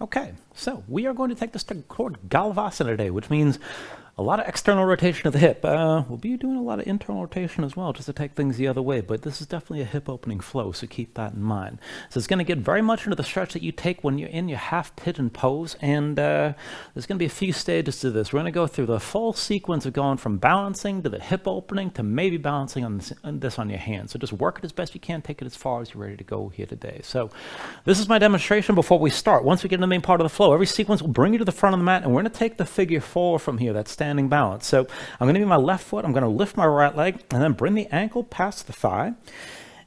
Okay, so we are going to take this toward Galavasana today, which means a lot of external rotation of the hip. We'll be doing a lot of internal rotation as well, just to take things the other way, but this is definitely a hip opening flow, so keep that in mind. So it's going to get very much into the stretch that you take when you're in your half pigeon pose, and there's going to be a few stages to this. We're going to go through the full sequence of going from balancing to the hip opening to maybe balancing on this on your hand. So just work it as best you can, take it as far as you're ready to go here today. So this is my demonstration before we start. Once we get in the main part of the flow, every sequence will bring you to the front of the mat, and we're going to take the figure 4 from here, that standing balance. So I'm going to be my left foot, I'm going to lift my right leg, and then bring the ankle past the thigh.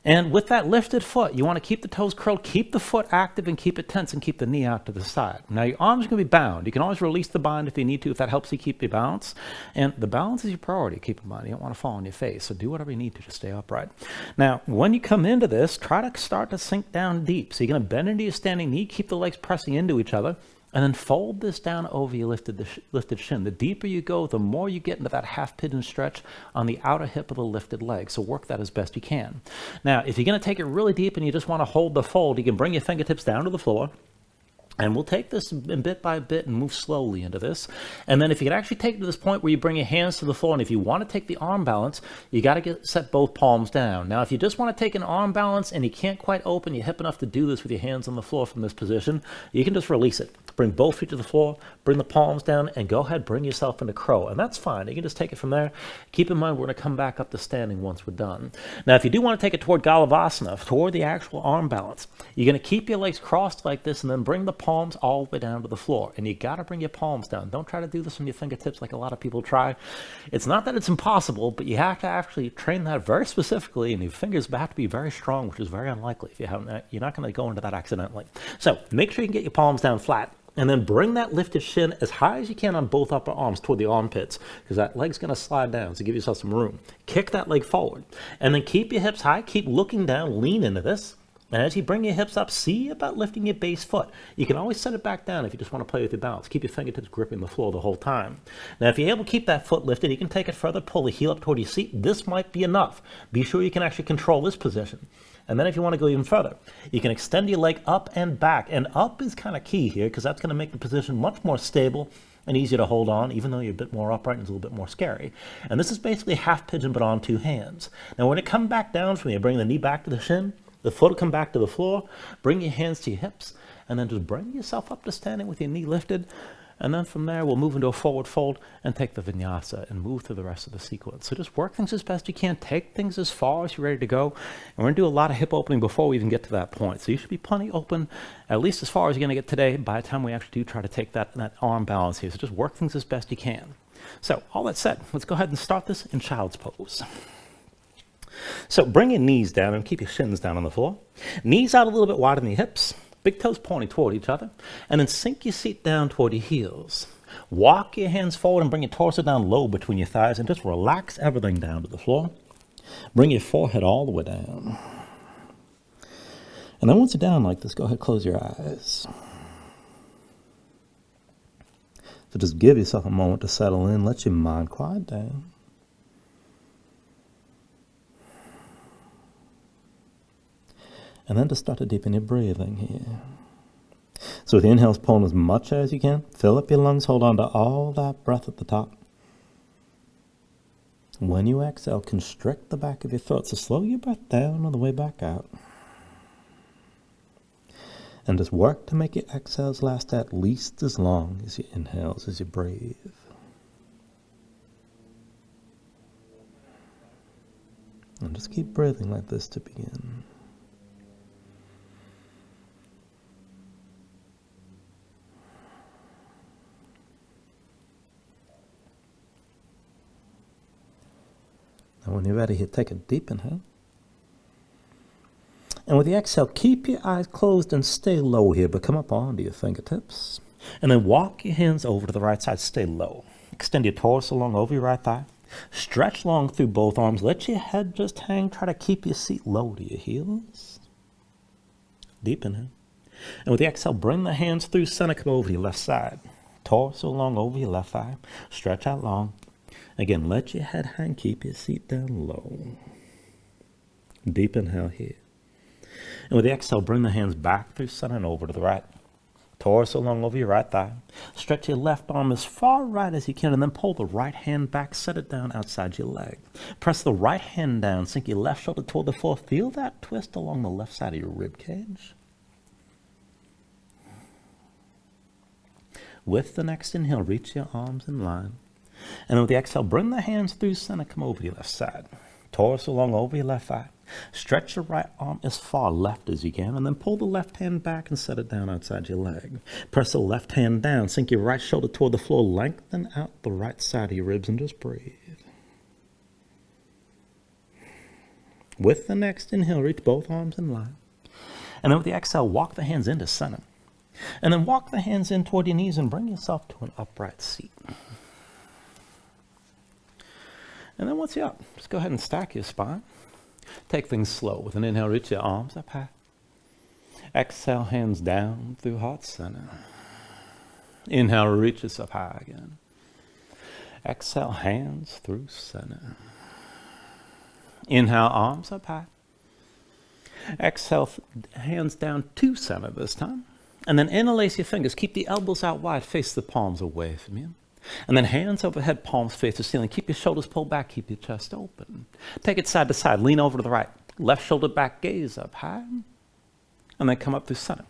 And with that lifted foot, you want to keep the toes curled, keep the foot active, and keep it tense, and keep the knee out to the side. Now your arms are going to be bound. You can always release the bind if you need to, if that helps you keep your balance. And the balance is your priority, keep in mind. You don't want to fall on your face, so do whatever you need to stay upright. Now, when you come into this, try to start to sink down deep. So you're going to bend into your standing knee, keep the legs pressing into each other, and then fold this down over your lifted shin. The deeper you go, the more you get into that half pigeon stretch on the outer hip of the lifted leg. So work that as best you can. Now, if you're going to take it really deep and you just want to hold the fold, you can bring your fingertips down to the floor. And we'll take this bit by bit and move slowly into this. And then if you can actually take it to this point where you bring your hands to the floor, and if you want to take the arm balance, you got to set both palms down. Now, if you just want to take an arm balance and you can't quite open your hip enough to do this with your hands on the floor from this position, you can just release it. Bring both feet to the floor, bring the palms down, and go ahead, bring yourself into crow. And that's fine. You can just take it from there. Keep in mind, we're going to come back up to standing once we're done. Now, if you do want to take it toward Galavasana, toward the actual arm balance, you're going to keep your legs crossed like this and then bring the palms all the way down to the floor. And you got to bring your palms down. Don't try to do this from your fingertips like a lot of people try. It's not that it's impossible, but you have to actually train that very specifically, and your fingers have to be very strong, which is very unlikely. If you haven't, you're not going to go into that accidentally. So make sure you can get your palms down flat. And then bring that lifted shin as high as you can on both upper arms toward the armpits, because that leg's going to slide down, so give yourself some room. Kick that leg forward. And then keep your hips high, keep looking down, lean into this. And as you bring your hips up, see about lifting your base foot. You can always set it back down if you just want to play with your balance. Keep your fingertips gripping the floor the whole time. Now, if you're able to keep that foot lifted, you can take it further, pull the heel up toward your seat. This might be enough. Be sure you can actually control this position. And then if you want to go even further, you can extend your leg up and back. And up is kind of key here, because that's going to make the position much more stable and easier to hold on, even though you're a bit more upright and it's a little bit more scary. And this is basically half pigeon, but on 2 hands. Now, when it comes back down from you, bring the knee back to the shin, the foot will come back to the floor, bring your hands to your hips, and then just bring yourself up to standing with your knee lifted. And then from there, we'll move into a forward fold and take the vinyasa and move through the rest of the sequence. So just work things as best you can. Take things as far as you're ready to go. And we're going to do a lot of hip opening before we even get to that point. So you should be plenty open, at least as far as you're going to get today, by the time we actually do try to take that arm balance here. So just work things as best you can. So all that said, let's go ahead and start this in child's pose. So bring your knees down and keep your shins down on the floor. Knees out a little bit wider than your hips. Big toes pointing toward each other. And then sink your seat down toward your heels. Walk your hands forward and bring your torso down low between your thighs and just relax everything down to the floor. Bring your forehead all the way down. And then once you're down like this, go ahead, close your eyes. So just give yourself a moment to settle in. Let your mind quiet down. And then just start to deepen your breathing here. So with the inhales, pulling as much as you can. Fill up your lungs, hold on to all that breath at the top. When you exhale, constrict the back of your throat. So slow your breath down on the way back out. And just work to make your exhales last at least as long as your inhales as you breathe. And just keep breathing like this to begin. Now when you're ready here, take a deep inhale. And with the exhale, keep your eyes closed and stay low here, but come up onto your fingertips. And then walk your hands over to the right side, stay low. Extend your torso long over your right thigh. Stretch long through both arms. Let your head just hang. Try to keep your seat low to your heels. Deep inhale. And with the exhale, bring the hands through center, come over to your left side. Torso long over your left thigh. Stretch out long. Again, let your head hang, keep your seat down low. Deep inhale here. And with the exhale, bring the hands back through center and over to the right. Torso long over your right thigh. Stretch your left arm as far right as you can, and then pull the right hand back, set it down outside your leg. Press the right hand down, sink your left shoulder toward the floor. Feel that twist along the left side of your rib cage. With the next inhale, reach your arms in line. And with the exhale, bring the hands through center, come over your left side. Torso long over your left thigh. Stretch your right arm as far left as you can, and then pull the left hand back and set it down outside your leg. Press the left hand down, sink your right shoulder toward the floor, lengthen out the right side of your ribs, and just breathe. With the next inhale, reach both arms in line. And then with the exhale, walk the hands into center. And then walk the hands in toward your knees and bring yourself to an upright seat. And then once you're up, just go ahead and stack your spine. Take things slow. With an inhale, reach your arms up high. Exhale, hands down through heart center. Inhale, reach us up high again. Exhale, hands through center. Inhale, arms up high. Exhale, hands down to center this time. And then interlace your fingers. Keep the elbows out wide. Face the palms away from you. And then hands overhead, palms face the ceiling. Keep your shoulders pulled back. Keep your chest open. Take it side to side. Lean over to the right. Left shoulder back, gaze up high. And then come up through center.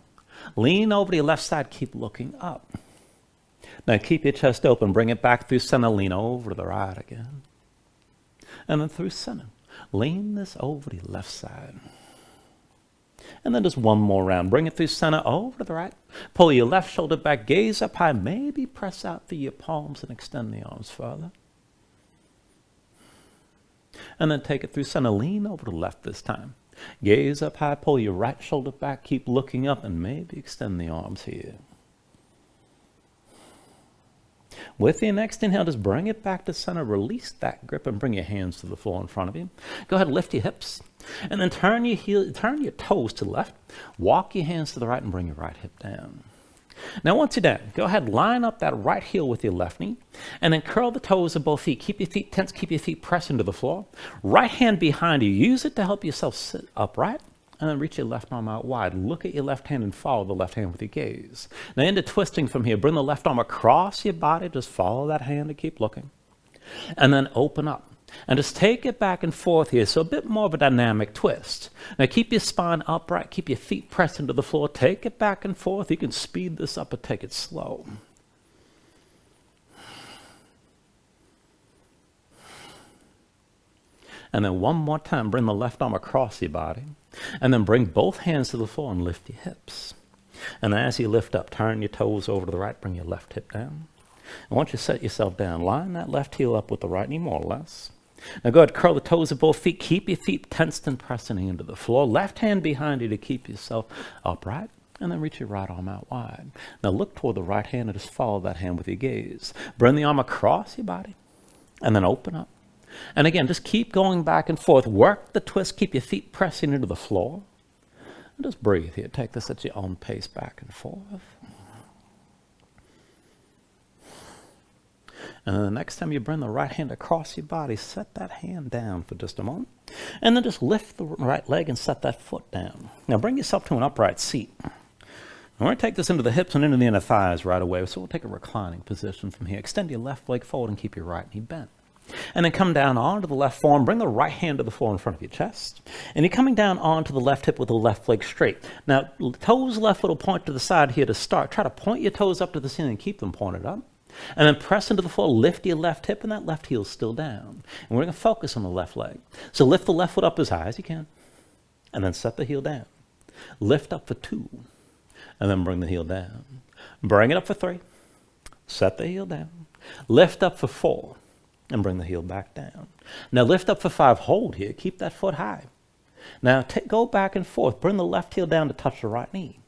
Lean over to your left side. Keep looking up. Now keep your chest open. Bring it back through center. Lean over to the right again. And then through center. Lean this over to your left side. And then just one more round. Bring it through center, over to the right. Pull your left shoulder back, gaze up high. Maybe press out through your palms and extend the arms further. And then take it through center. Lean over to the left this time. Gaze up high, pull your right shoulder back, keep looking up, and maybe extend the arms here. With your next inhale, just bring it back to center. Release that grip and bring your hands to the floor in front of you. Go ahead, lift your hips. And then turn your toes to the left. Walk your hands to the right and bring your right hip down. Now once you're down, go ahead, line up that right heel with your left knee. And then curl the toes of both feet. Keep your feet tense, keep your feet pressed into the floor. Right hand behind you. Use it to help yourself sit upright. And then reach your left arm out wide. Look at your left hand and follow the left hand with your gaze. Now into twisting from here. Bring the left arm across your body. Just follow that hand and keep looking. And then open up. And just take it back and forth here. So a bit more of a dynamic twist. Now keep your spine upright. Keep your feet pressed into the floor. Take it back and forth. You can speed this up or take it slow. And then one more time. Bring the left arm across your body. And then bring both hands to the floor and lift your hips. And as you lift up, turn your toes over to the right, bring your left hip down. And once you set yourself down, line that left heel up with the right knee, more or less. Now go ahead, curl the toes of both feet. Keep your feet tensed and pressing into the floor. Left hand behind you to keep yourself upright. And then reach your right arm out wide. Now look toward the right hand and just follow that hand with your gaze. Bring the arm across your body. And then open up. And again, just keep going back and forth. Work the twist. Keep your feet pressing into the floor. And just breathe here. Take this at your own pace back and forth. And then the next time you bring the right hand across your body, set that hand down for just a moment. And then just lift the right leg and set that foot down. Now bring yourself to an upright seat. We're going to take this into the hips and into the inner thighs right away. So we'll take a reclining position from here. Extend your left leg forward and keep your right knee bent. And then come down onto the left forearm. Bring the right hand to the floor in front of your chest. And you're coming down onto the left hip with the left leg straight. Now, toes left foot will point to the side here to start. Try to point your toes up to the ceiling and keep them pointed up. And then press into the floor. Lift your left hip and that left heel is still down. And we're going to focus on the left leg. So lift the left foot up as high as you can. And then set the heel down. Lift up for 2. And then bring the heel down. Bring it up for 3. Set the heel down. Lift up for 4. And bring the heel back down. Now lift up for 5. Hold here. Keep that foot high. Now go back and forth. Bring the left heel down to touch the right knee.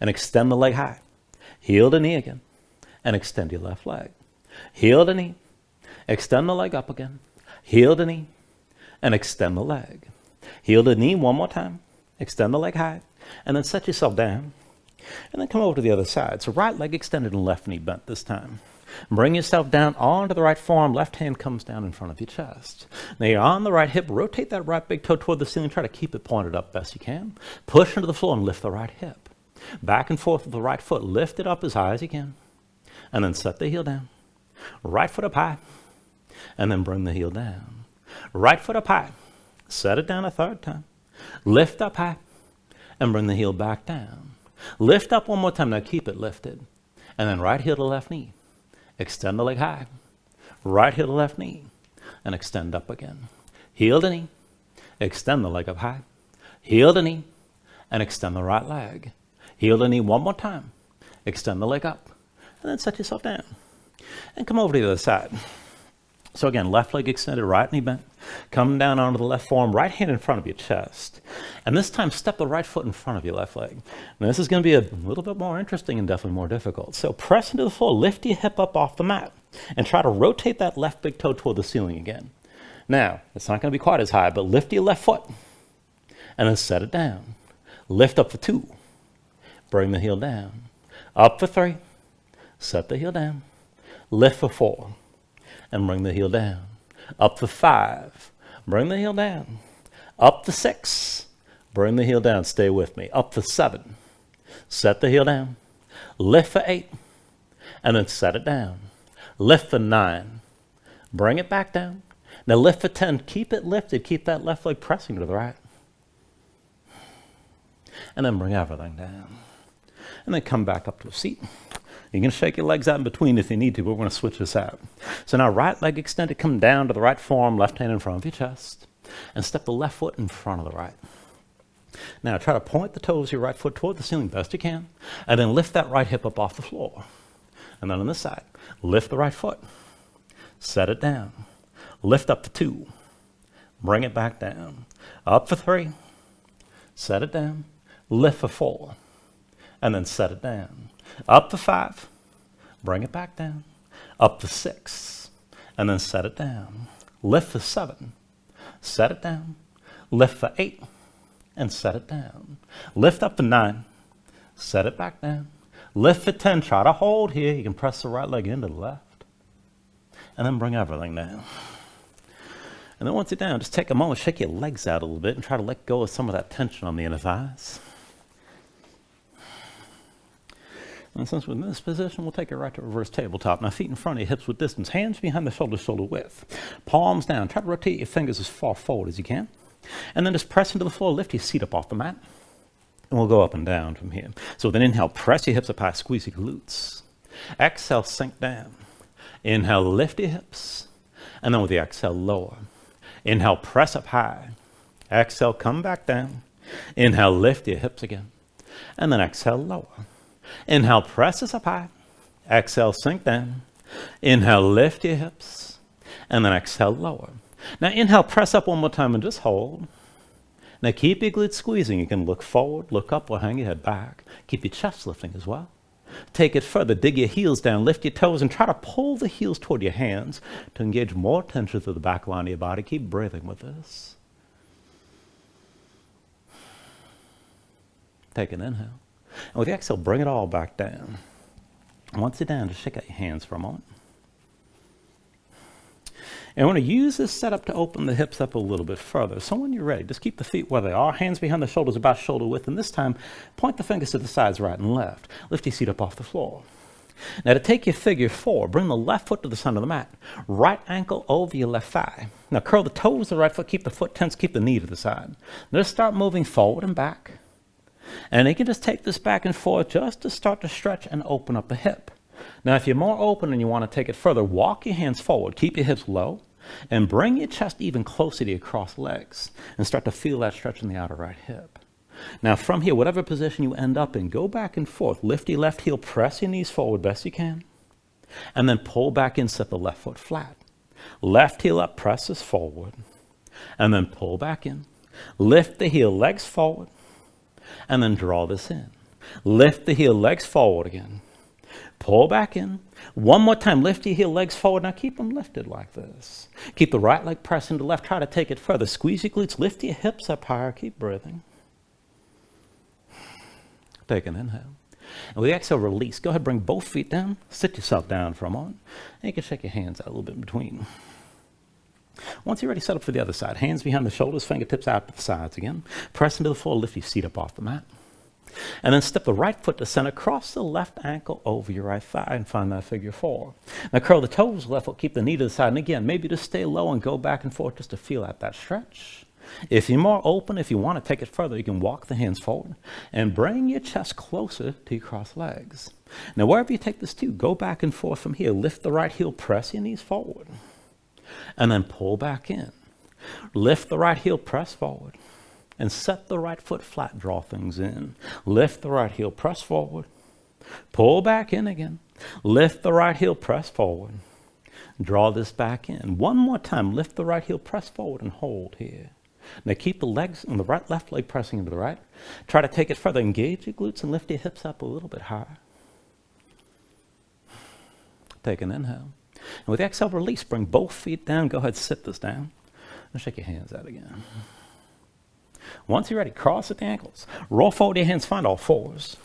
And extend the leg high. Heel to knee again. And extend your left leg. Heel to knee. Extend the leg up again. Heel to knee. And extend the leg. Heel to knee one more time. Extend the leg high. And then set yourself down. And then come over to the other side. So right leg extended and left knee bent this time. Bring yourself down onto the right forearm. Left hand comes down in front of your chest. Now you're on the right hip. Rotate that right big toe toward the ceiling. Try to keep it pointed up best you can. Push into the floor and lift the right hip. Back and forth with the right foot. Lift it up as high as you can. And then set the heel down. Right foot up high. And then bring the heel down. Right foot up high. Set it down a third time. Lift up high. And bring the heel back down. Lift up one more time. Now keep it lifted. And then right heel to left knee. Extend the leg high. Right heel to left knee. And extend up again. Heel to knee. Extend the leg up high. Heel to knee. And extend the right leg. Heel to knee one more time. Extend the leg up. And then set yourself down. And come over to the other side. So again, left leg extended, right knee bent. Come down onto the left forearm, right hand in front of your chest. And this time, step the right foot in front of your left leg. Now this is going to be a little bit more interesting and definitely more difficult. So press into the floor, lift your hip up off the mat, and try to rotate that left big toe toward the ceiling again. Now, it's not going to be quite as high, but lift your left foot, and then set it down. Lift up for 2. Bring the heel down. Up for 3. Set the heel down. Lift for 4. And bring the heel down. Up for 5. Bring the heel down. Up for 6. Bring the heel down. Stay with me. Up for 7. Set the heel down. Lift for 8. And then set it down. Lift for 9. Bring it back down. Now lift for 10. Keep it lifted. Keep that left leg pressing to the right. And then bring everything down. And then come back up to a seat. You can shake your legs out in between if you need to, but we're going to switch this out. So now right leg extended, come down to the right forearm, left hand in front of your chest, and step the left foot in front of the right. Now try to point the toes of your right foot toward the ceiling best you can, and then lift that right hip up off the floor. And then on this side, lift the right foot, set it down, lift up for 2, bring it back down, up for 3, set it down, lift for 4, and then set it down. Up for 5, bring it back down. Up for 6, and then set it down. Lift for 7, set it down. Lift for 8, and set it down. Lift up for 9, set it back down. Lift for 10, try to hold here. You can press the right leg into the left. And then bring everything down. And then once you're down, just take a moment, shake your legs out a little bit, and try to let go of some of that tension on the inner thighs. And since we're in this position, we'll take it right to reverse tabletop. Now feet in front of your hips with distance, hands behind the shoulders, shoulder width. Palms down. Try to rotate your fingers as far forward as you can. And then just press into the floor, lift your seat up off the mat. And we'll go up and down from here. So with an inhale, press your hips up high, squeeze your glutes. Exhale, sink down. Inhale, lift your hips. And then with the exhale, lower. Inhale, press up high. Exhale, come back down. Inhale, lift your hips again. And then exhale, lower. Inhale, press this up high. Exhale, sink down. Inhale, lift your hips. And then exhale, lower. Now inhale, press up one more time and just hold. Now keep your glutes squeezing. You can look forward, look up, or hang your head back. Keep your chest lifting as well. Take it further. Dig your heels down. Lift your toes and try to pull the heels toward your hands to engage more tension through the back line of your body. Keep breathing with this. Take an inhale. And with the exhale, bring it all back down. And once you're down, just shake out your hands for a moment. And we're going to use this setup to open the hips up a little bit further. So when you're ready, just keep the feet where they are. Hands behind the shoulders, about shoulder width. And this time, point the fingers to the sides, right and left. Lift your seat up off the floor. Now to take your figure 4, bring the left foot to the center of the mat. Right ankle over your left thigh. Now curl the toes of the right foot. Keep the foot tense. Keep the knee to the side. Now just start moving forward and back. And you can just take this back and forth just to start to stretch and open up the hip. Now, if you're more open and you want to take it further, walk your hands forward, keep your hips low, and bring your chest even closer to your crossed legs, and start to feel that stretch in the outer right hip. Now, from here, whatever position you end up in, go back and forth. Lift your left heel, press your knees forward best you can, and then pull back in, set the left foot flat. Left heel up, press this forward, and then pull back in. Lift the heel, legs forward, and then draw this in. Lift the heel, legs forward again. Pull back in. One more time, lift your heel, legs forward. Now keep them lifted like this. Keep the right leg pressed into the left. Try to take it further. Squeeze your glutes, lift your hips up higher. Keep breathing. Take an inhale. And with the exhale, release. Go ahead, bring both feet down. Sit yourself down for a moment. And you can shake your hands out a little bit in between. Once you're ready, set up for the other side. Hands behind the shoulders, fingertips out to the sides again. Press into the floor, lift your seat up off the mat. And then step the right foot to center, cross the left ankle over your right thigh and find that figure 4. Now curl the toes, left foot, keep the knee to the side. And again, maybe just stay low and go back and forth just to feel out that stretch. If you're more open, if you want to take it further, you can walk the hands forward and bring your chest closer to your crossed legs. Now wherever you take this to, go back and forth from here. Lift the right heel, press your knees forward, and then pull back in. Lift the right heel, press forward. And set the right foot flat, draw things in. Lift the right heel, press forward. Pull back in again. Lift the right heel, press forward. Draw this back in. One more time, lift the right heel, press forward and hold here. Now keep the legs on the right, left leg pressing into the right. Try to take it further. Engage your glutes and lift your hips up a little bit higher. Take an inhale. And with the exhale, release. Bring both feet down. Go ahead, sit this down. And shake your hands out again. Once you're ready, cross at the ankles. Roll forward your hands, find all fours.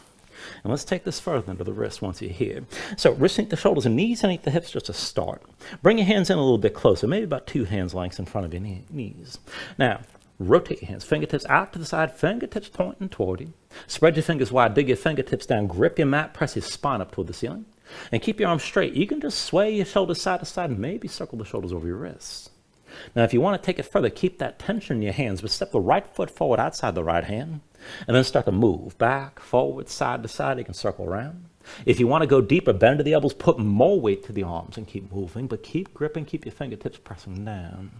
And let's take this further into the wrist once you're here. So wrists underneath the shoulders and knees underneath the hips just to start. Bring your hands in a little bit closer, maybe about 2 hands lengths in front of your knees. Now, rotate your hands, fingertips out to the side, fingertips pointing toward you. Spread your fingers wide, dig your fingertips down, grip your mat, press your spine up toward the ceiling. And keep your arms straight. You can just sway your shoulders side to side and maybe circle the shoulders over your wrists. Now, if you want to take it further, keep that tension in your hands, but step the right foot forward outside the right hand, and then start to move back, forward, side to side. You can circle around. If you want to go deeper, bend to the elbows, put more weight to the arms, and keep moving, but keep gripping, keep your fingertips pressing down.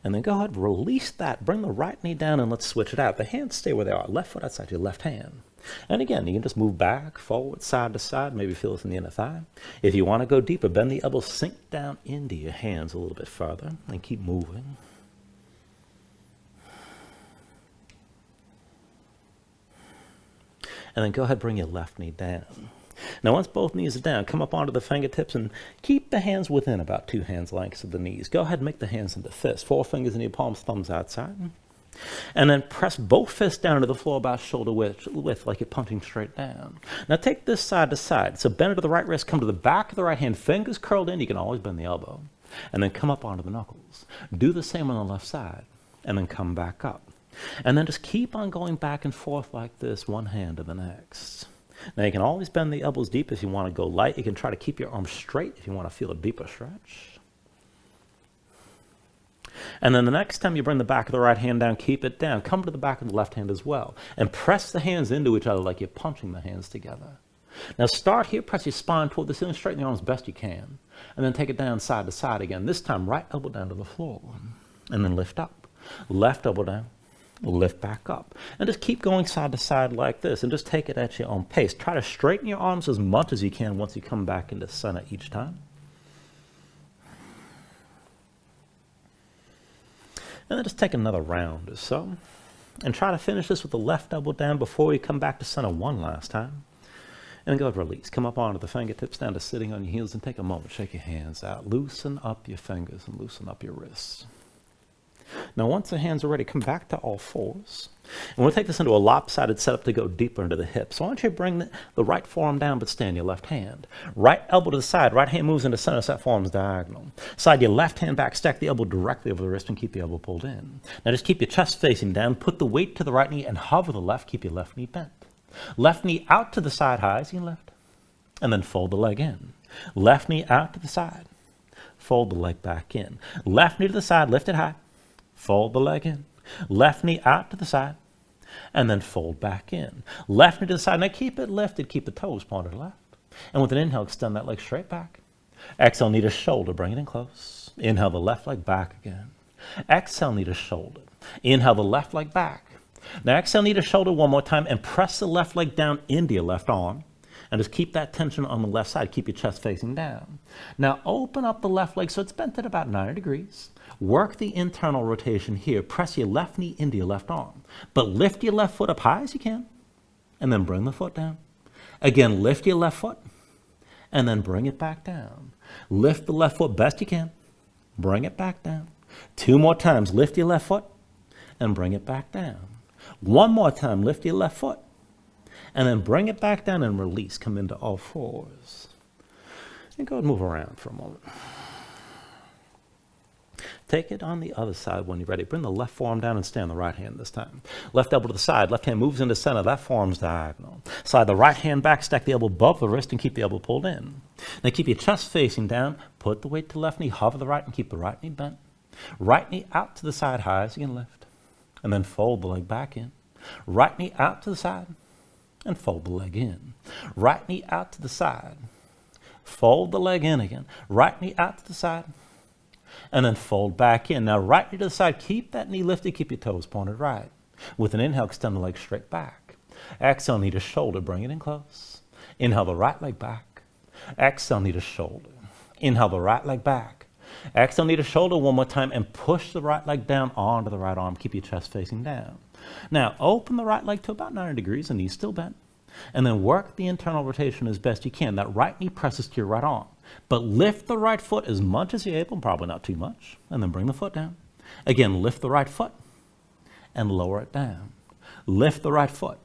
And then go ahead, release that. Bring the right knee down, and let's switch it out. The hands stay where they are. Left foot outside your left hand. And again, you can just move back, forward, side to side, maybe feel this in the inner thigh. If you want to go deeper, bend the elbows, sink down into your hands a little bit further, and keep moving. And then go ahead, bring your left knee down. Now, once both knees are down, come up onto the fingertips and keep the hands within about 2 hands lengths of the knees. Go ahead and make the hands into fists. 4 fingers in your palms, thumbs outside. And then press both fists down to the floor about shoulder width like you're punching straight down. Now take this side to side. So bend to the right wrist, come to the back of the right hand, fingers curled in. You can always bend the elbow. And then come up onto the knuckles. Do the same on the left side. And then come back up. And then just keep on going back and forth like this, one hand to the next. Now you can always bend the elbows deep if you want to go light. You can try to keep your arms straight if you want to feel a deeper stretch. And then the next time you bring the back of the right hand down, keep it down. Come to the back of the left hand as well. And press the hands into each other like you're punching the hands together. Now start here, press your spine toward the ceiling, straighten the arms best you can. And then take it down side to side again. This time, right elbow down to the floor. And then lift up. Left elbow down. Lift back up. And just keep going side to side like this. And just take it at your own pace. Try to straighten your arms as much as you can once you come back into center each time. And then just take another round or so. And try to finish this with the left elbow down before you come back to center one last time. And then go ahead and release. Come up onto the fingertips, down to sitting on your heels, and take a moment. Shake your hands out. Loosen up your fingers and loosen up your wrists. Now, once the hands are ready, come back to all fours. And we'll take this into a lopsided setup to go deeper into the hips. So I want you to bring the right forearm down, but stay on your left hand. Right elbow to the side. Right hand moves into center, so that forearm's diagonal. Slide your left hand back, stack the elbow directly over the wrist, and keep the elbow pulled in. Now just keep your chest facing down. Put the weight to the right knee and hover the left. Keep your left knee bent. Left knee out to the side high as you can lift. And then fold the leg in. Left knee out to the side. Fold the leg back in. Left knee to the side, lift it high. Fold the leg in. Left knee out to the side. And then fold back in. Left knee to the side. Now keep it lifted. Keep the toes pointed left. And with an inhale, extend that leg straight back. Exhale, knee to shoulder. Bring it in close. Inhale the left leg back again. Exhale, knee to shoulder. Inhale the left leg back. Now exhale, knee to shoulder one more time. And press the left leg down into your left arm. And just keep that tension on the left side. Keep your chest facing down. Now open up the left leg so it's bent at about 90 degrees. Work the internal rotation here. Press your left knee into your left arm. But lift your left foot up high as you can. And then bring the foot down. Again, lift your left foot. And then bring it back down. Lift the left foot best you can. Bring it back down. 2 more times. Lift your left foot. And bring it back down. 1 more time. Lift your left foot. And then bring it back down and release. Come into all fours. And go ahead and move around for a moment. Take it on the other side when you're ready. Bring the left forearm down and stay on the right hand this time. Left elbow to the side. Left hand moves into center. That forearm's diagonal. Slide the right hand back. Stack the elbow above the wrist and keep the elbow pulled in. Now keep your chest facing down. Put the weight to the left knee. Hover the right and keep the right knee bent. Right knee out to the side high as you can lift. And then fold the leg back in. Right knee out to the side and fold the leg in. Right knee out to the side. Fold the leg in again. Right knee out to the side. And then fold back in. Now right knee to the side, keep that knee lifted, keep your toes pointed right. With an inhale, extend the leg straight back. Exhale, knee to shoulder, bring it in close. Inhale the right leg back. Exhale, knee to shoulder. Inhale the right leg back. Exhale, knee to shoulder one more time and push the right leg down onto the right arm. Keep your chest facing down. Now open the right leg to about 90 degrees, the knee's still bent. And then work the internal rotation as best you can. That right knee presses to your right arm. But lift the right foot as much as you're able, probably not too much, and then bring the foot down. Again, lift the right foot and lower it down. Lift the right foot.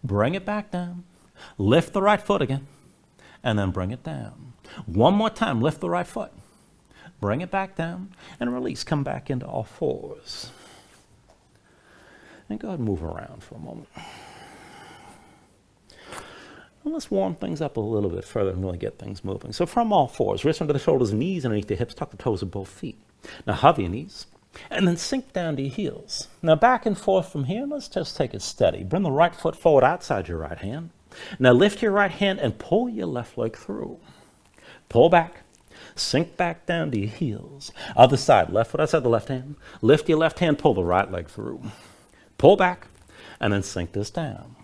Bring it back down. Lift the right foot again, and then bring it down. One more time, lift the right foot. Bring it back down, and release. Come back into all fours. And go ahead and move around for a moment. And let's warm things up a little bit further and really get things moving. So from all fours, wrists under the shoulders, knees underneath the hips, tuck the toes of both feet. Now hover your knees, and then sink down to your heels. Now back and forth from here, let's just take it steady. Bring the right foot forward outside your right hand. Now lift your right hand and pull your left leg through. Pull back, sink back down to your heels. Other side, left foot outside the left hand. Lift your left hand, pull the right leg through. Pull back, and then sink this down.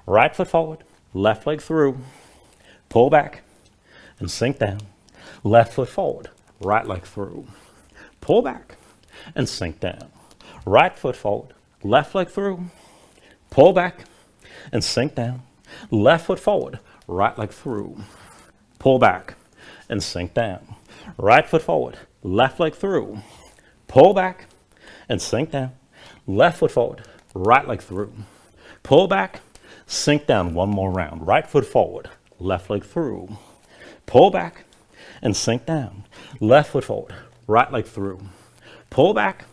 Right foot forward. Left leg through, pull back, and sink down. Left foot forward, right leg through, pull back, and sink down. Right foot forward, left leg through, pull back, and sink down. Left foot forward, right leg through, pull back, and sink down. Right foot forward, left leg through, pull back, and sink down. Left foot forward, right leg through, pull back, sink down. One more round. Right foot forward, left leg through. Pull back and sink down. Left foot forward, right leg through. Pull back,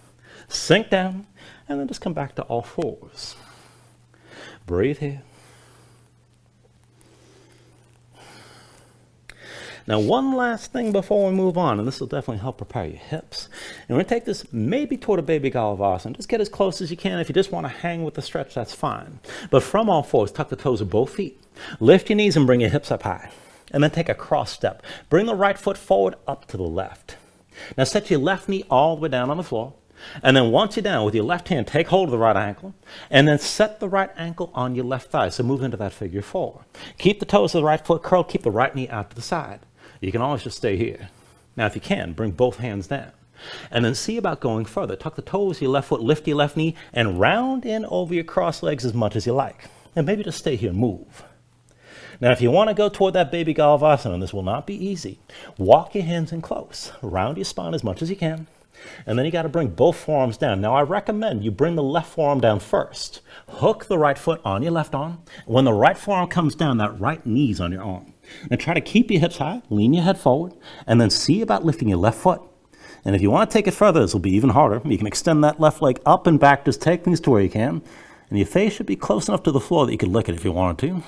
sink down, and then just come back to all fours. Breathe here. Now, one last thing before we move on, and this will definitely help prepare your hips. And we're going to take this maybe toward a baby Galavasana. Just get as close as you can. If you just want to hang with the stretch, that's fine. But from all fours, tuck the toes of both feet. Lift your knees and bring your hips up high. And then take a cross step. Bring the right foot forward up to the left. Now set your left knee all the way down on the floor. And then once you're down, with your left hand, take hold of the right ankle. And then set the right ankle on your left thigh. So move into that figure four. Keep the toes of the right foot curled. Keep the right knee out to the side. You can always just stay here. Now, if you can, bring both hands down. And then see about going further. Tuck the toes of your left foot, lift your left knee, and round in over your cross legs as much as you like. And maybe just stay here and move. Now, if you want to go toward that baby Galavasana, and this will not be easy, walk your hands in close. Round your spine as much as you can. And then you got to bring both forearms down. Now, I recommend you bring the left forearm down first. Hook the right foot on your left arm. When the right forearm comes down, that right knee's on your arm. And try to keep your hips high, lean your head forward, and then see about lifting your left foot. And if you want to take it further, this will be even harder. You can extend that left leg up and back. Just take things to where you can. And your face should be close enough to the floor that you could lick it if you wanted to.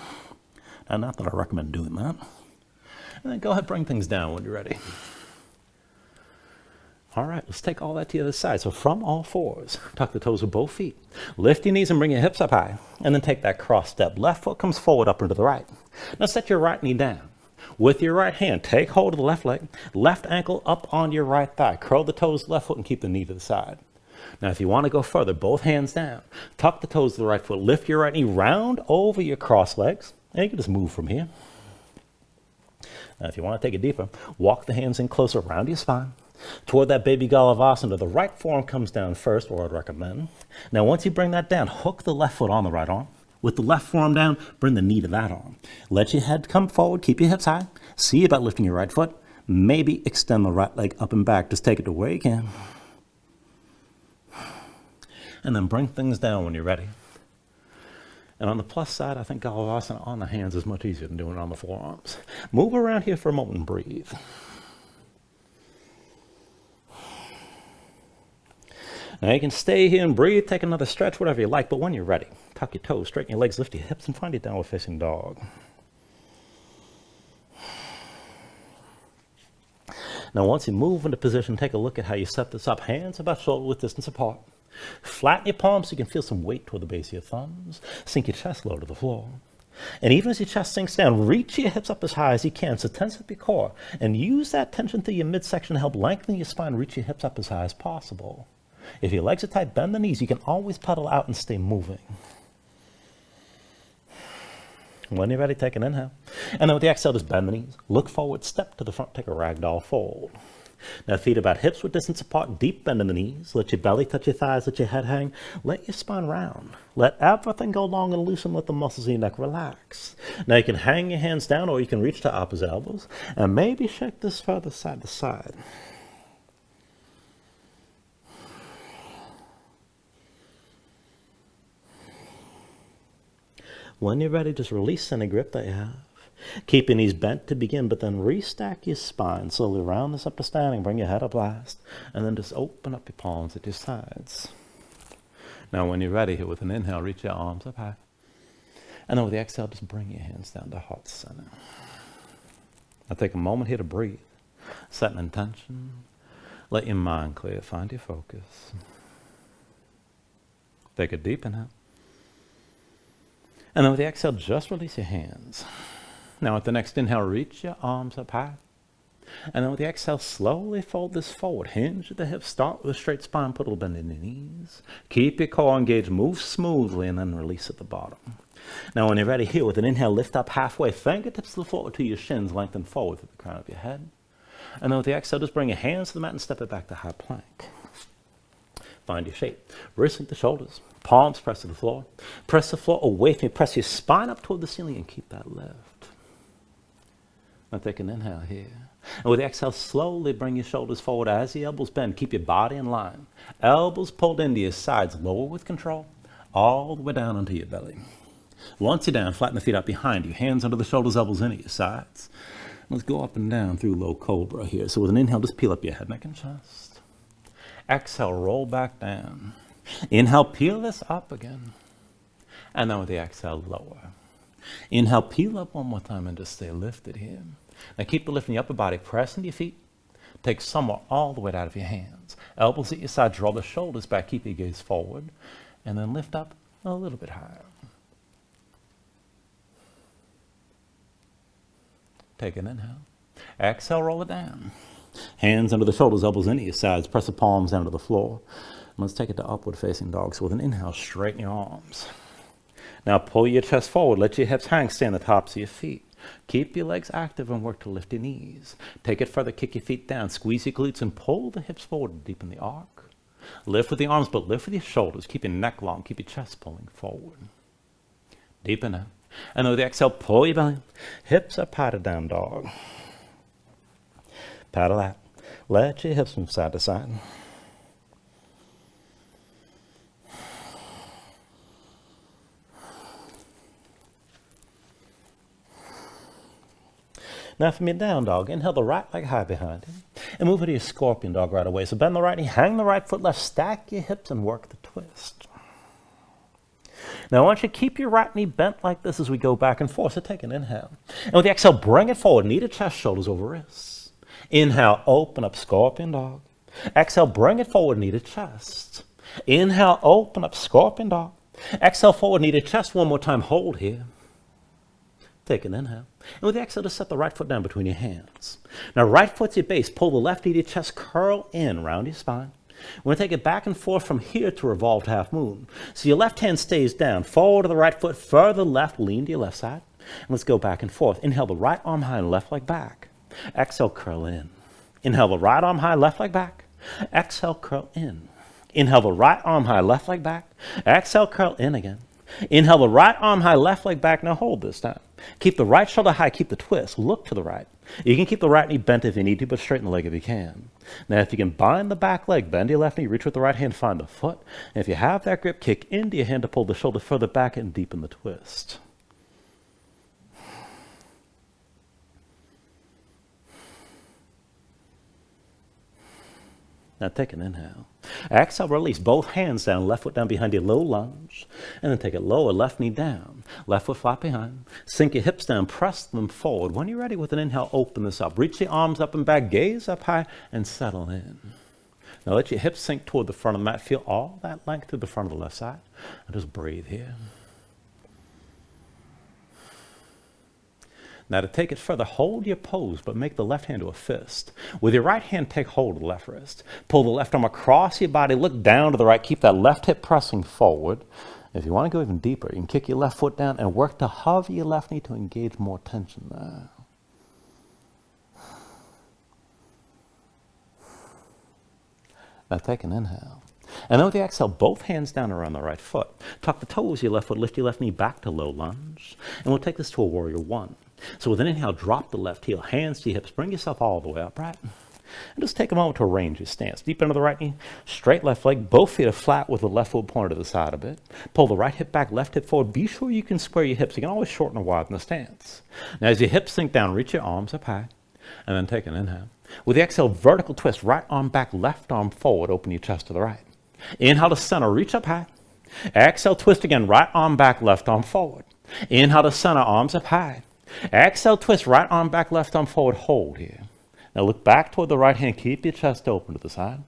And not that I recommend doing that. And then go ahead, bring things down when you're ready. All right, let's take all that to the other side. So from all fours, tuck the toes of both feet. Lift your knees and bring your hips up high. And then take that cross step. Left foot comes forward up and to the right. Now set your right knee down. With your right hand, take hold of the left leg. Left ankle up on your right thigh. Curl the toes left foot and keep the knee to the side. Now if you want to go further, both hands down. Tuck the toes of the right foot. Lift your right knee round over your cross legs. And you can just move from here. Now if you want to take it deeper, walk the hands in closer around your spine. Toward that baby Galavasana, the right forearm comes down first, or I'd recommend. Now, once you bring that down, hook the left foot on the right arm. With the left forearm down, bring the knee to that arm. Let your head come forward, keep your hips high. See about lifting your right foot. Maybe extend the right leg up and back. Just take it to where you can. And then bring things down when you're ready. And on the plus side, I think Galavasana on the hands is much easier than doing it on the forearms. Move around here for a moment and breathe. Now you can stay here and breathe, take another stretch, whatever you like, but when you're ready, tuck your toes, straighten your legs, lift your hips, and find your downward facing dog. Now once you move into position, take a look at how you set this up. Hands about shoulder width distance apart. Flatten your palms so you can feel some weight toward the base of your thumbs. Sink your chest low to the floor. And even as your chest sinks down, reach your hips up as high as you can. So tense up your core and use that tension through your midsection to help lengthen your spine. Reach your hips up as high as possible. If your legs are tight, bend the knees. You can always pedal out and stay moving. When you're ready, take an inhale. And then with the exhale, just bend the knees. Look forward, step to the front, take a ragdoll fold. Now feet about hips width distance apart, deep bend in the knees. Let your belly touch your thighs, let your head hang. Let your spine round. Let everything go long and loose and let the muscles in your neck relax. Now you can hang your hands down or you can reach to opposite elbows and maybe shake this further side to side. When you're ready, just release any grip that you have. Keep your knees bent to begin, but then restack your spine. Slowly round this up to standing, bring your head up last, and then just open up your palms at your sides. Now when you're ready here with an inhale, reach your arms up high. And then with the exhale, just bring your hands down to heart center. Now take a moment here to breathe. Set an intention. Let your mind clear. Find your focus. Take a deep inhale. And then with the exhale, just release your hands. Now with the next inhale, reach your arms up high. And then with the exhale, slowly fold this forward. Hinge at the hips, start with a straight spine, put a little bend in your knees. Keep your core engaged, move smoothly, and then release at the bottom. Now when you're ready here, with an inhale, lift up halfway, fingertips to the floor to your shins, lengthen forward to the crown of your head. And then with the exhale, just bring your hands to the mat and step it back to high plank. Find your shape. Wrists link the shoulders. Palms press to the floor. Press the floor away from you. Press your spine up toward the ceiling and keep that lift. Now take an inhale here. And with the exhale, slowly bring your shoulders forward as the elbows bend. Keep your body in line. Elbows pulled into your sides. Lower with control. All the way down onto your belly. Once you're down, flatten the feet out behind you. Hands under the shoulders, elbows into your sides. Let's go up and down through low cobra here. So with an inhale, just peel up your head, neck, and chest. Exhale, roll back down. Inhale, peel this up again. And then with the exhale, lower. Inhale, peel up one more time and just stay lifted here. Now keep the lift in the upper body. Press into your feet. Take some or all the weight out of your hands. Elbows at your side. Draw the shoulders back. Keep your gaze forward. And then lift up a little bit higher. Take an inhale. Exhale, roll it down. Hands under the shoulders, elbows into your sides. Press the palms down to the floor. Let's take it to upward facing dog. So with an inhale, straighten your arms. Now pull your chest forward. Let your hips hang. Stay on the tops of your feet. Keep your legs active and work to lift your knees. Take it further. Kick your feet down. Squeeze your glutes and pull the hips forward and deepen the arc. Lift with the arms, but lift with your shoulders. Keep your neck long. Keep your chest pulling forward. Deepen out. And with the exhale, pull your belly. Hips up high to down dog. Paddle out. Let your hips move side to side. Now from your down dog, inhale the right leg high behind you. And move into your scorpion dog right away. So bend the right knee, hang the right foot left, stack your hips and work the twist. Now I want you to keep your right knee bent like this as we go back and forth. So take an inhale. And with the exhale, bring it forward. Knee to chest, shoulders over wrists. Inhale, open up, scorpion dog. Exhale, bring it forward, knee to chest. Inhale, open up, scorpion dog. Exhale, forward, knee to chest. One more time, hold here. Take an inhale. And with the exhale, just set the right foot down between your hands. Now, right foot's your base. Pull the left knee to your chest, curl in, round your spine. We're going to take it back and forth from here to revolved half moon. So your left hand stays down. Forward to the right foot, further left, lean to your left side. And let's go back and forth. Inhale the right arm high and left leg back. Exhale, curl in. Inhale the right arm high, left leg back. Exhale, curl in. Inhale the right arm high, left leg back. Exhale, curl in again. Inhale the right arm high, left leg back. Now hold this time. Keep the right shoulder high, keep the twist. Look to the right. You can keep the right knee bent if you need to, but straighten the leg if you can. Now if you can bind the back leg, bend your left knee, reach with the right hand, find the foot. And if you have that grip, kick into your hand to pull the shoulder further back and deepen the twist. Now take an inhale. Exhale, release both hands down, left foot down behind you, low lunge. And then take it lower, left knee down, left foot flat behind. Sink your hips down, press them forward. When you're ready with an inhale, open this up. Reach the arms up and back, gaze up high, and settle in. Now let your hips sink toward the front of the mat. Feel all that length through the front of the left side. And just breathe here. Now to take it further, hold your pose, but make the left hand to a fist. With your right hand, take hold of the left wrist. Pull the left arm across your body, look down to the right. Keep that left hip pressing forward. If you want to go even deeper, you can kick your left foot down and work to hover your left knee to engage more tension there. Now take an inhale. And then with the exhale, both hands down around the right foot. Tuck the toes of your left foot, lift your left knee back to low lunge. And we'll take this to a warrior one. So with an inhale, drop the left heel, hands to your hips, bring yourself all the way upright. And just take a moment to arrange your stance. Deep into the right knee, straight left leg, both feet are flat with the left foot pointed to the side a bit. Pull the right hip back, left hip forward. Be sure you can square your hips. You can always shorten or widen the stance. Now as your hips sink down, reach your arms up high, and then take an inhale. With the exhale, vertical twist, right arm back, left arm forward, open your chest to the right. Inhale to center, reach up high. Exhale, twist again, right arm back, left arm forward. Inhale to center, arms up high. Exhale, twist, right arm back, left arm forward, hold here. Now look back toward the right hand, keep your chest open to the side.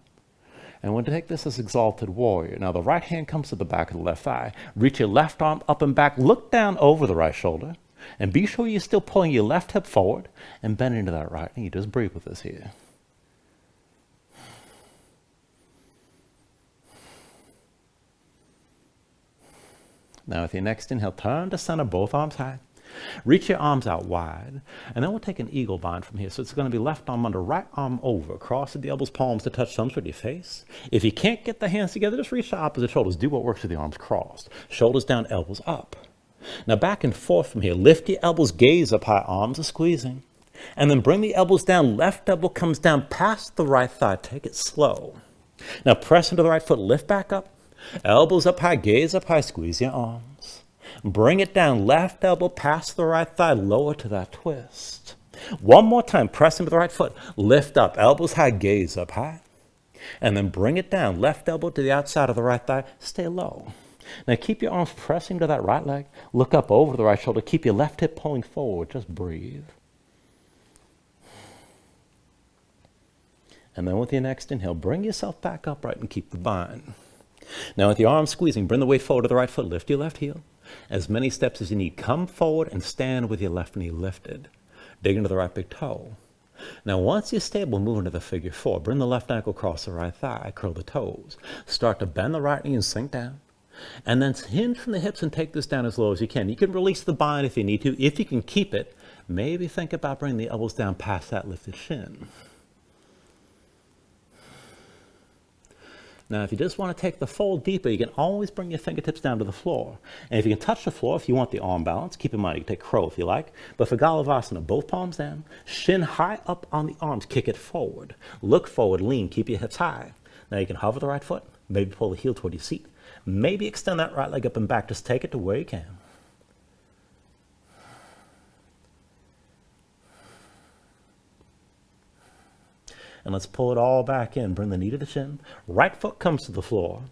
And we'll take this as exalted warrior. Now the right hand comes to the back of the left thigh. Reach your left arm up and back, look down over the right shoulder. And be sure you're still pulling your left hip forward and bend into that right knee. Just breathe with us here. Now with your next inhale, turn to center, both arms high. Reach your arms out wide, and then we'll take an eagle bind from here. So it's going to be left arm under, right arm over, cross the elbows, palms to touch thumbs with your face. If you can't get the hands together, just reach the opposite shoulders. Do what works with the arms crossed. Shoulders down, elbows up. Now back and forth from here. Lift your elbows, gaze up high, arms are squeezing. And then bring the elbows down. Left elbow comes down past the right thigh. Take it slow. Now press into the right foot, lift back up. Elbows up high, gaze up high, squeeze your arms. Bring it down, left elbow past the right thigh, lower to that twist. One more time, press into the right foot, lift up, elbows high, gaze up high. And then bring it down, left elbow to the outside of the right thigh, stay low. Now keep your arms pressing to that right leg, look up over the right shoulder, keep your left hip pulling forward, just breathe. And then with your next inhale, bring yourself back upright and keep the bind. Now with your arms squeezing, bring the weight forward to the right foot, lift your left heel. As many steps as you need, come forward and stand with your left knee lifted. Dig into the right big toe. Now once you're stable, move into the figure four. Bring the left ankle across the right thigh, curl the toes. Start to bend the right knee and sink down. And then hinge from the hips and take this down as low as you can. You can release the bind if you need to. If you can keep it, maybe think about bringing the elbows down past that lifted shin. Now, if you just want to take the fold deeper, you can always bring your fingertips down to the floor. And if you can touch the floor, if you want the arm balance, keep in mind you can take crow if you like. But for Galavasana, both palms down, shin high up on the arms, kick it forward. Look forward, lean, keep your hips high. Now you can hover the right foot, maybe pull the heel toward your seat. Maybe extend that right leg up and back, just take it to where you can. And let's pull it all back in. Bring the knee to the shin. Right foot comes to the floor.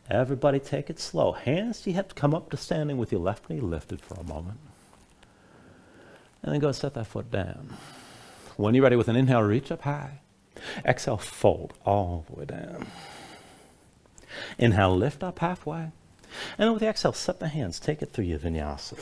Everybody take it slow. Hands to your hips. Come up to standing with your left knee lifted for a moment. And then go set that foot down. When you're ready with an inhale, reach up high. Exhale, fold all the way down. Inhale, lift up halfway. And then with the exhale, set the hands. Take it through your Vinyasa.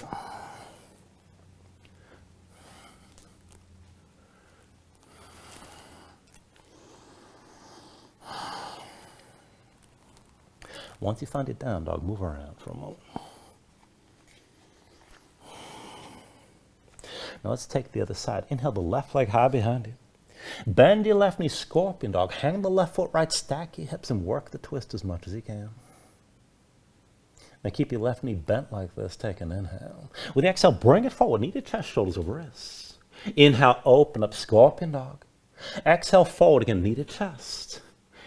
Once you find it down, dog, move around for a moment. Now let's take the other side. Inhale the left leg high behind you. Bend your left knee, scorpion dog. Hang the left foot right, stack your hips and work the twist as much as you can. Now keep your left knee bent like this. Take an inhale. With the exhale, bring it forward. Knee to chest, shoulders over wrists. Inhale, open up, scorpion dog. Exhale, forward again, knee to chest.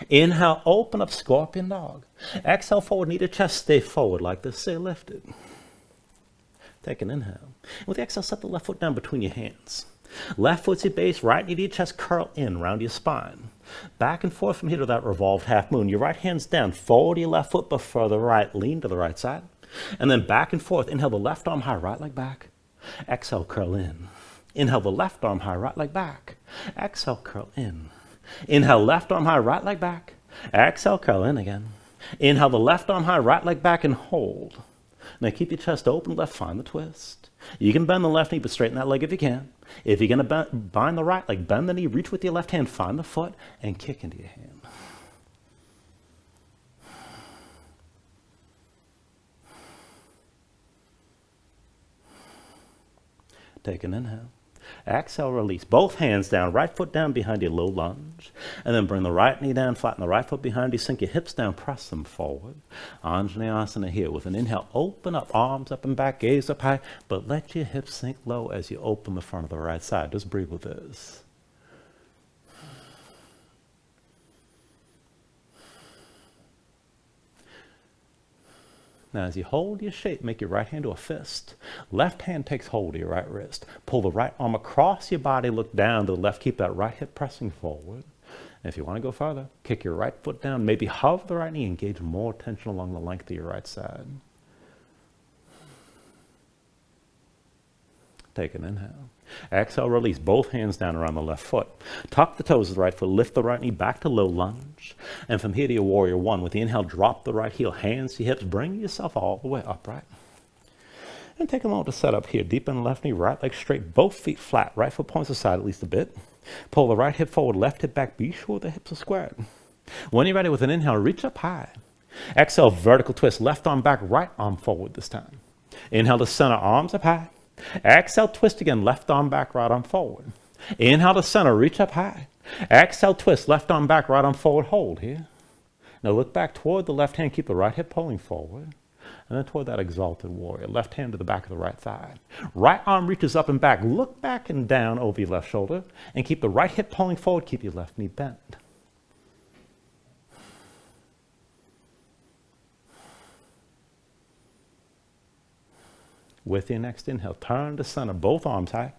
Inhale, open up, scorpion dog. Exhale, forward, knee to chest, stay forward like this, stay lifted. Take an inhale. With the exhale, set the left foot down between your hands. Left foot's your base, right knee to your chest, curl in, round your spine. Back and forth from here to that revolved half moon. Your right hand's down, forward your left foot, but further right, lean to the right side. And then back and forth. Inhale the left arm high, right leg back. Exhale, curl in. Inhale the left arm high, right leg back. Exhale, curl in. Inhale, left arm high, right leg back. Exhale, curl in again. Inhale the left arm high, right leg back, and hold. Now keep your chest open, left, find the twist. You can bend the left knee, but straighten that leg if you can. If you're going to bind the right leg, bend the knee, reach with your left hand, find the foot, and kick into your hand. Take an inhale. Exhale, release. Both hands down, right foot down behind you, low lunge. And then bring the right knee down, flatten the right foot behind you, sink your hips down, press them forward. Anjaneyasana here. With an inhale, open up, arms up and back, gaze up high, but let your hips sink low as you open the front of the right side. Just breathe with this. Now, as you hold your shape, make your right hand to a fist. Left hand takes hold of your right wrist. Pull the right arm across your body, look down to the left. Keep that right hip pressing forward. And if you want to go farther, kick your right foot down. Maybe hover the right knee, engage more tension along the length of your right side. Take an inhale. Exhale, release. Both hands down around the left foot. Tuck the toes of the right foot. Lift the right knee back to low lunge. And from here to your warrior one. With the inhale, drop the right heel. Hands to hips. Bring yourself all the way upright. And take a moment to set up here. Deep in the left knee, right leg straight. Both feet flat. Right foot points aside at least a bit. Pull the right hip forward. Left hip back. Be sure the hips are squared. When you're ready, with an inhale, reach up high. Exhale, vertical twist. Left arm back. Right arm forward this time. Inhale to center. Arms up high. Exhale, twist again, left arm back, right arm forward. Inhale to center, reach up high. Exhale, twist, left arm back, right arm forward, hold here. Now look back toward the left hand, keep the right hip pulling forward. And then toward that exalted warrior, left hand to the back of the right thigh. Right arm reaches up and back, look back and down over your left shoulder, and keep the right hip pulling forward, keep your left knee bent. With your next inhale, turn to center, both arms high,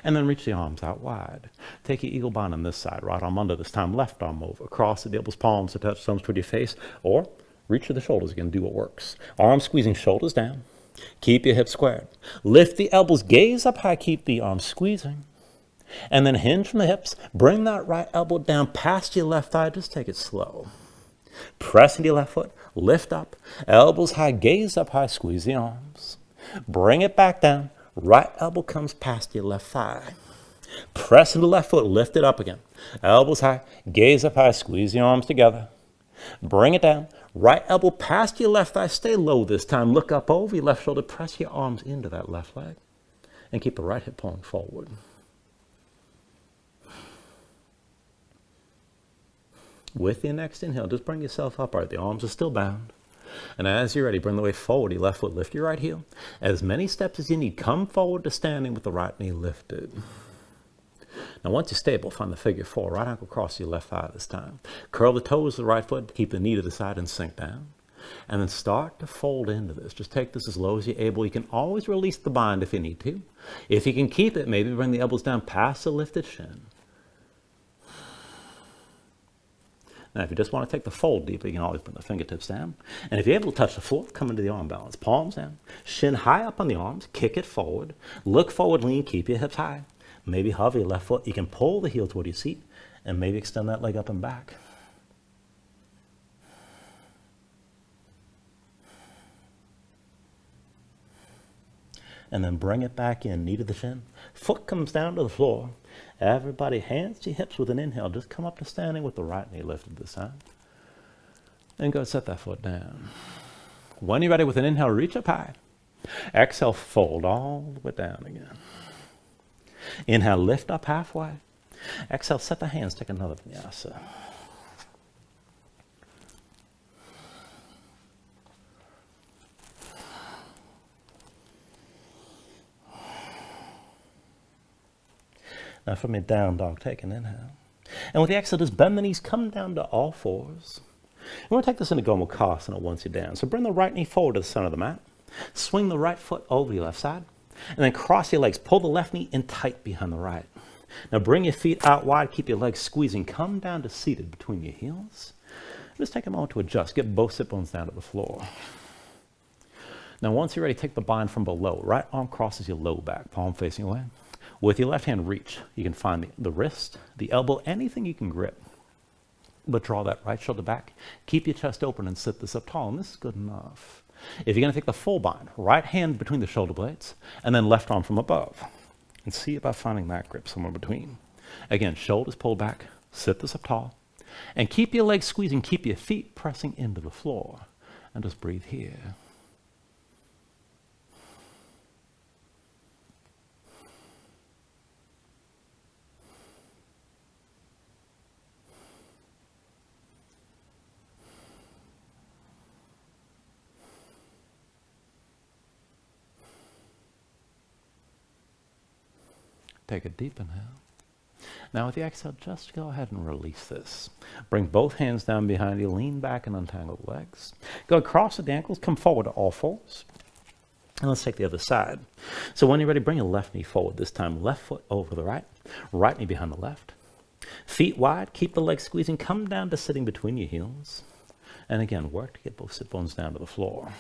and then reach the arms out wide. Take your eagle bind on this side, right arm under this time, left arm over, cross the elbows, palms to touch thumbs toward your face, or reach to the shoulders again, do what works. Arms squeezing, shoulders down. Keep your hips squared. Lift the elbows, gaze up high, keep the arms squeezing. And then hinge from the hips, bring that right elbow down past your left thigh, just take it slow. Press into your left foot, lift up, elbows high, gaze up high, squeeze the arms. Bring it back down. Right elbow comes past your left thigh. Press into the left foot. Lift it up again. Elbows high. Gaze up high. Squeeze the arms together. Bring it down. Right elbow past your left thigh. Stay low this time. Look up over your left shoulder. Press your arms into that left leg. And keep the right hip pulling forward. With your next inhale, just bring yourself upright. The arms are still bound. And as you're ready, bring the weight forward. Your left foot, lift your right heel. As many steps as you need, come forward to standing with the right knee lifted. Now, once you're stable, find the figure four. Right ankle across your left thigh this time. Curl the toes of the right foot. Keep the knee to the side and sink down. And then start to fold into this. Just take this as low as you're able. You can always release the bind if you need to. If you can keep it, maybe bring the elbows down past the lifted shin. Now, if you just want to take the fold deeper, you can always bring the fingertips down. And if you're able to touch the floor, come into the arm balance. Palms down, shin high up on the arms, kick it forward. Look forward, lean, keep your hips high. Maybe hover your left foot. You can pull the heel toward your seat and maybe extend that leg up and back. And then bring it back in, knee to the shin. Foot comes down to the floor. Everybody, hands to hips with an inhale. Just come up to standing with the right knee lifted this time. And go set that foot down. When you're ready, with an inhale, reach up high. Exhale, fold all the way down again. Inhale, lift up halfway. Exhale, set the hands, take another vinyasa. Now from your down dog, take an inhale. And with the exhale, just bend the knees, come down to all fours. You want to take this into Gomukhasana once you're down. So bring the right knee forward to the center of the mat. Swing the right foot over your left side. And then cross your legs. Pull the left knee in tight behind the right. Now bring your feet out wide, keep your legs squeezing. Come down to seated between your heels. Just take a moment to adjust. Get both sit bones down to the floor. Now once you're ready, take the bind from below. Right arm crosses your low back, palm facing away. With your left hand reach, you can find the wrist, the elbow, anything you can grip. But draw that right shoulder back. Keep your chest open and sit this up tall, and this is good enough. If you're going to take the full bind, right hand between the shoulder blades, and then left arm from above. And see about finding that grip somewhere between. Again, shoulders pulled back, sit this up tall, and keep your legs squeezing, keep your feet pressing into the floor, and just breathe here. Take a deep inhale. Now with the exhale, just go ahead and release this. Bring both hands down behind you, lean back and untangle the legs. Go across at the ankles, come forward to all fours. And let's take the other side. So when you're ready, bring your left knee forward. This time, left foot over the right, right knee behind the left. Feet wide, keep the legs squeezing, come down to sitting between your heels. And again, work to get both sit bones down to the floor.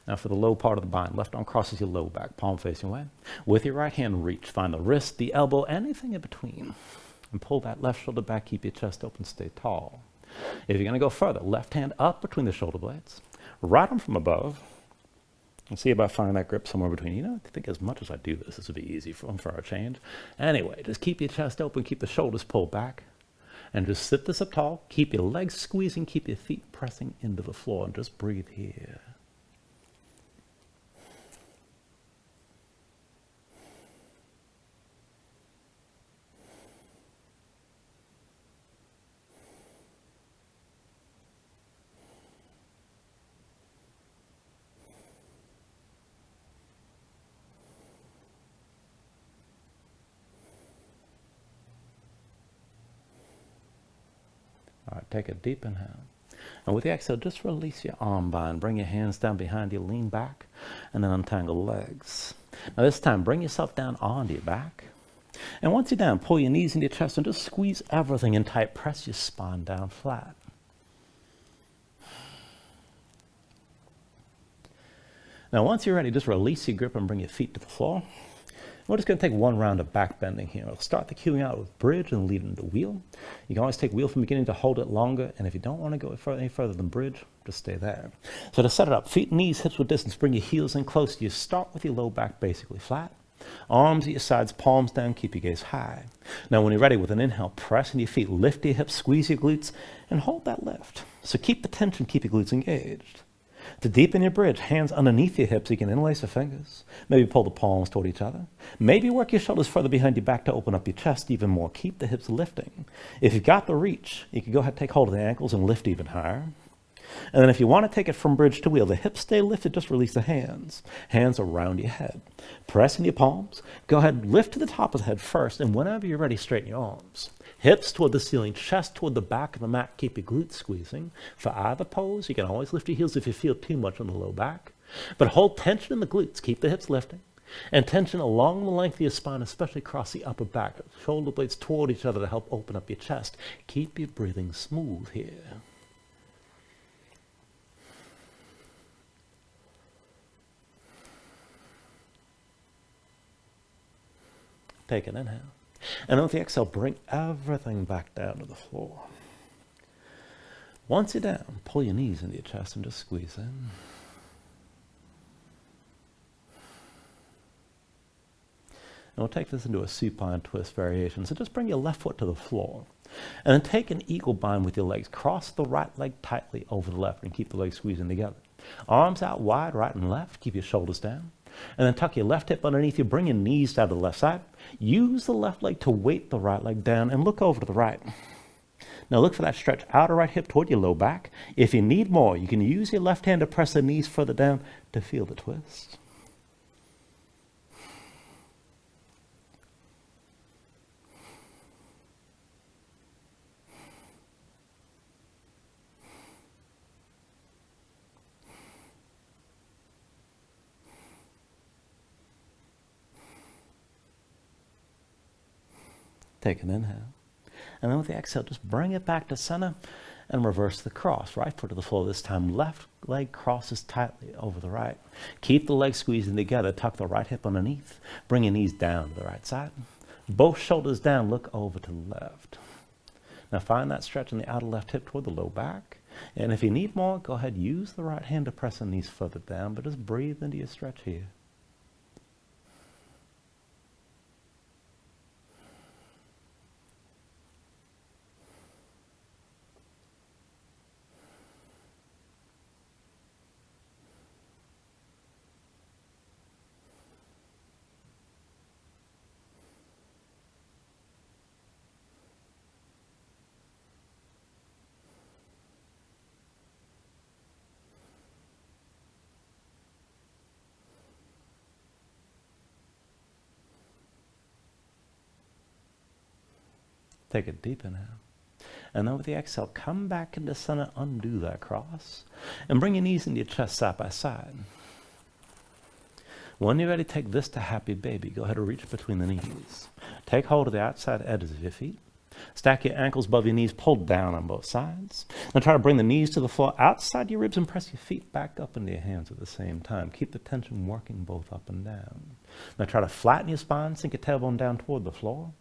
Now for the low part of the bind, left arm crosses your low back, palm facing away. With your right hand, reach, find the wrist, the elbow, anything in between. And pull that left shoulder back, keep your chest open, stay tall. If you're going to go further, left hand up between the shoulder blades, right arm from above, and see about finding that grip somewhere between. You know, I think as much as I do this would be easy for a change. Anyway, just keep your chest open, keep the shoulders pulled back, and just sit this up tall, keep your legs squeezing, keep your feet pressing into the floor, and just breathe here. All right, take a deep inhale. And with the exhale, just release your arm bind. Bring your hands down behind you, lean back, and then untangle the legs. Now this time, bring yourself down onto your back. And once you're down, pull your knees into your chest and just squeeze everything in tight. Press your spine down flat. Now once you're ready, just release your grip and bring your feet to the floor. We're just going to take one round of back bending here. We'll start the cueing out with bridge and lead into wheel. You can always take wheel from beginning to hold it longer, and if you don't want to go any further than bridge, just stay there. So to set it up, feet, knees, hips with distance, bring your heels in close. You start with your low back basically flat. Arms at your sides, palms down, keep your gaze high. Now when you're ready, with an inhale, press into your feet, lift your hips, squeeze your glutes, and hold that lift. So keep the tension, keep your glutes engaged. To deepen your bridge, hands underneath your hips, you can interlace your fingers. Maybe pull the palms toward each other. Maybe work your shoulders further behind your back to open up your chest even more. Keep the hips lifting. If you've got the reach, you can go ahead and take hold of the ankles and lift even higher. And then if you want to take it from bridge to wheel, the hips stay lifted, just release the hands. Hands around your head. Press in your palms. Go ahead and lift to the top of the head first, and whenever you're ready, straighten your arms. Hips toward the ceiling, chest toward the back of the mat. Keep your glutes squeezing. For either pose, you can always lift your heels if you feel too much on the low back. But hold tension in the glutes. Keep the hips lifting. And tension along the length of your spine, especially across the upper back. Shoulder blades toward each other to help open up your chest. Keep your breathing smooth here. Take an inhale. And with the exhale, bring everything back down to the floor. Once you're down, pull your knees into your chest and just squeeze in. And we'll take this into a supine twist variation. So just bring your left foot to the floor. And then take an eagle bind with your legs. Cross the right leg tightly over the left and keep the legs squeezing together. Arms out wide, right and left. Keep your shoulders down. And then tuck your left hip underneath you. Bring your knees down to the left side. Use the left leg to weight the right leg down and look over to the right. Now look for that stretch outer right hip toward your low back. If you need more, you can use your left hand to press the knees further down to feel the twist. Take an inhale. And then with the exhale, just bring it back to center and reverse the cross. Right foot to the floor. This time, left leg crosses tightly over the right. Keep the legs squeezing together. Tuck the right hip underneath. Bring your knees down to the right side. Both shoulders down. Look over to the left. Now find that stretch in the outer left hip toward the low back. And if you need more, go ahead. Use the right hand to press the knees further down. But just breathe into your stretch here. Take a deep inhale. And then with the exhale, come back into center, undo that cross, and bring your knees into your chest side by side. When you're ready, take this to happy baby. Go ahead and reach between the knees. Take hold of the outside edges of your feet. Stack your ankles above your knees, pull down on both sides. Now try to bring the knees to the floor outside your ribs and press your feet back up into your hands at the same time. Keep the tension working both up and down. Now try to flatten your spine, sink your tailbone down toward the floor.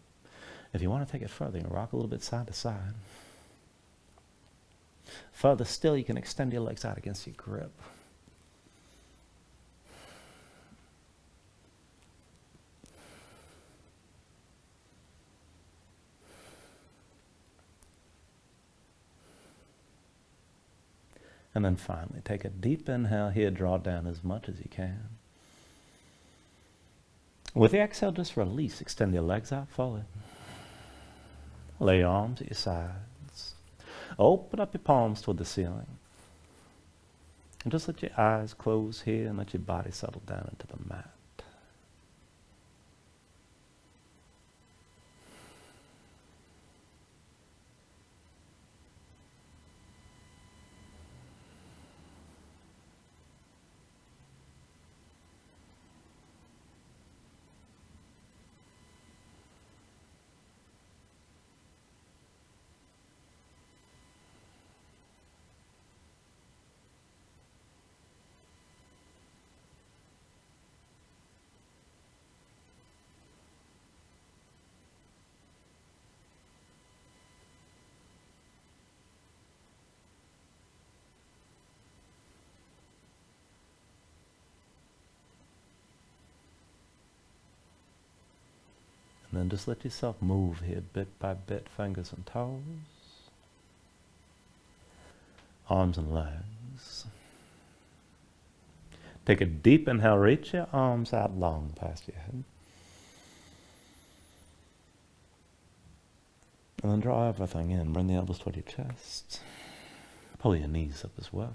If you want to take it further, you can rock a little bit side to side. Further still, you can extend your legs out against your grip. And then finally, take a deep inhale here, draw down as much as you can. With the exhale, just release, extend your legs out forward. Lay your arms at your sides. Open up your palms toward the ceiling. And just let your eyes close here and let your body settle down into the mat. And then just let yourself move here bit by bit, fingers and toes, arms and legs. Take a deep inhale, reach your arms out long past your head. And then draw everything in. Bring the elbows toward your chest. Pull your knees up as well.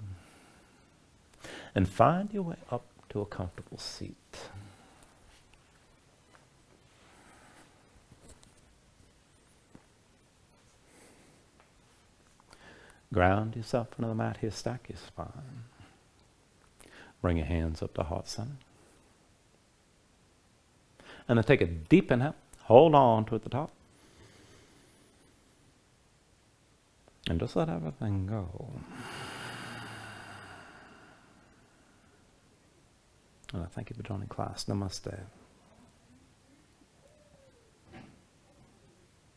And find your way up to a comfortable seat. Ground yourself into the mat here, stack your spine. Bring your hands up to heart center. And then take a deep inhale, hold on to at the top. And just let everything go. And I thank you for joining class. Namaste.